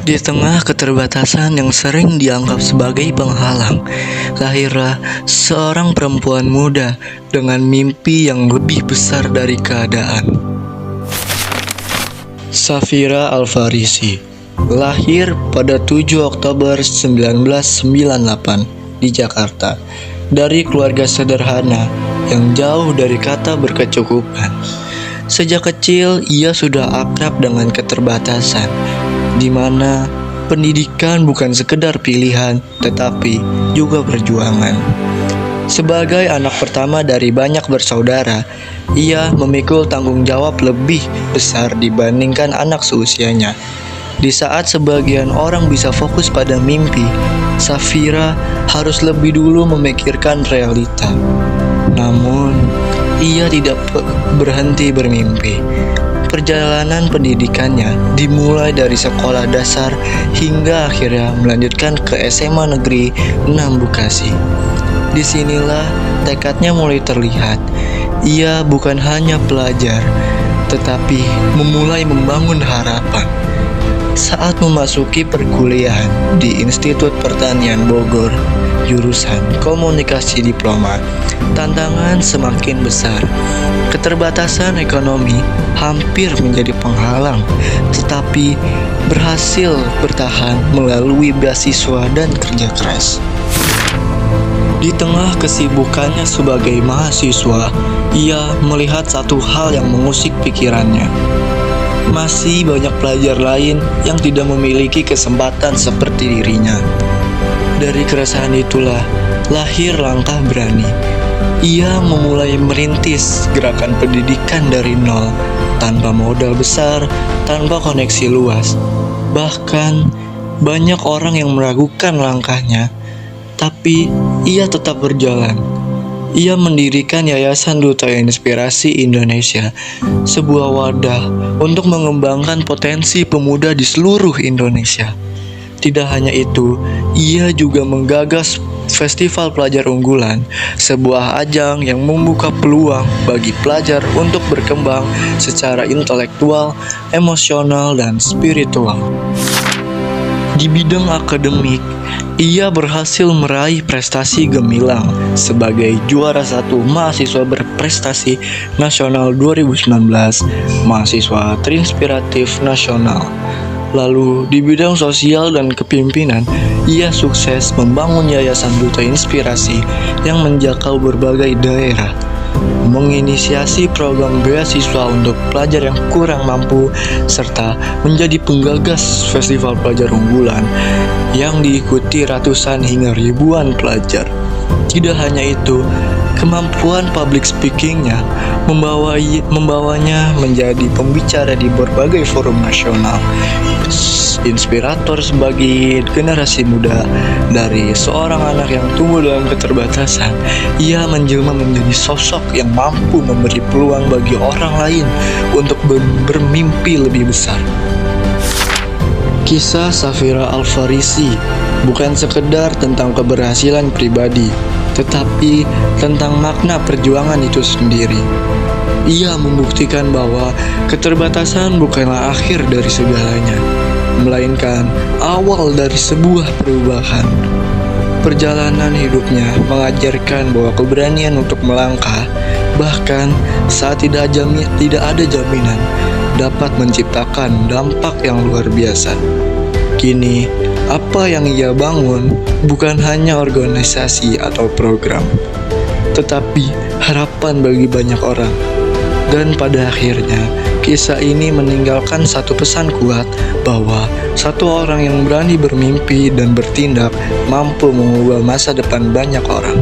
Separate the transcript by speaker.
Speaker 1: Di tengah keterbatasan yang sering dianggap sebagai penghalang, lahirlah seorang perempuan muda dengan mimpi yang lebih besar dari keadaan. Safira Al-Farisi lahir pada 7 Oktober 1998 di Jakarta dari keluarga sederhana yang jauh dari kata berkecukupan. Sejak kecil ia sudah akrab dengan keterbatasan, di mana pendidikan bukan sekedar pilihan, tetapi juga perjuangan. Sebagai anak pertama dari banyak bersaudara, ia memikul tanggung jawab lebih besar dibandingkan anak seusianya. Di saat sebagian orang bisa fokus pada mimpi, Safira harus lebih dulu memikirkan realita. Namun, ia tidak berhenti bermimpi. Perjalanan pendidikannya dimulai dari sekolah dasar hingga akhirnya melanjutkan ke SMA Negeri 6 Bekasi. Disinilah tekadnya mulai terlihat. Ia bukan hanya pelajar, tetapi memulai membangun harapan. Saat memasuki perkuliahan di Institut Pertanian Bogor, jurusan Komunikasi Diploma, tantangan semakin besar. Keterbatasan ekonomi hampir menjadi penghalang, tetapi berhasil bertahan melalui beasiswa dan kerja keras. Di tengah kesibukannya sebagai mahasiswa, ia melihat satu hal yang mengusik pikirannya. Masih banyak pelajar lain yang tidak memiliki kesempatan seperti dirinya. Dari keresahan itulah lahir langkah berani. Ia memulai merintis gerakan pendidikan dari nol, tanpa modal besar, tanpa koneksi luas. Bahkan banyak orang yang meragukan langkahnya, tapi ia tetap berjalan. Ia mendirikan Yayasan Duta Inspirasi Indonesia, sebuah wadah untuk mengembangkan potensi pemuda di seluruh Indonesia. Tidak hanya itu, ia juga menggagas Festival Pelajar Unggulan, sebuah ajang yang membuka peluang bagi pelajar untuk berkembang secara intelektual, emosional, dan spiritual. Di bidang akademik, ia berhasil meraih prestasi gemilang sebagai juara 1 mahasiswa berprestasi nasional 2019, mahasiswa terinspiratif nasional. Lalu di bidang sosial dan kepemimpinan, ia sukses membangun Yayasan Duta Inspirasi yang menjangkau berbagai daerah, menginisiasi program beasiswa untuk pelajar yang kurang mampu, serta menjadi penggagas Festival Pelajar Unggulan yang diikuti ratusan hingga ribuan pelajar. Tidak hanya itu, kemampuan public speakingnya membawanya menjadi pembicara di berbagai forum nasional, inspirator sebagai generasi muda. Dari seorang anak yang tumbuh dalam keterbatasan, ia menjelma menjadi sosok yang mampu memberi peluang bagi orang lain untuk bermimpi lebih besar. Kisah Safira Al-Farisi bukan sekedar tentang keberhasilan pribadi, tetapi tentang makna perjuangan itu sendiri. Ia membuktikan bahwa keterbatasan bukanlah akhir dari segalanya, melainkan awal dari sebuah perubahan. Perjalanan hidupnya mengajarkan bahwa keberanian untuk melangkah, bahkan saat tidak ada jaminan, dapat menciptakan dampak yang luar biasa. Kini, apa yang ia bangun bukan hanya organisasi atau program, tetapi harapan bagi banyak orang. Dan pada akhirnya, kisah ini meninggalkan satu pesan kuat bahwa satu orang yang berani bermimpi dan bertindak mampu mengubah masa depan banyak orang.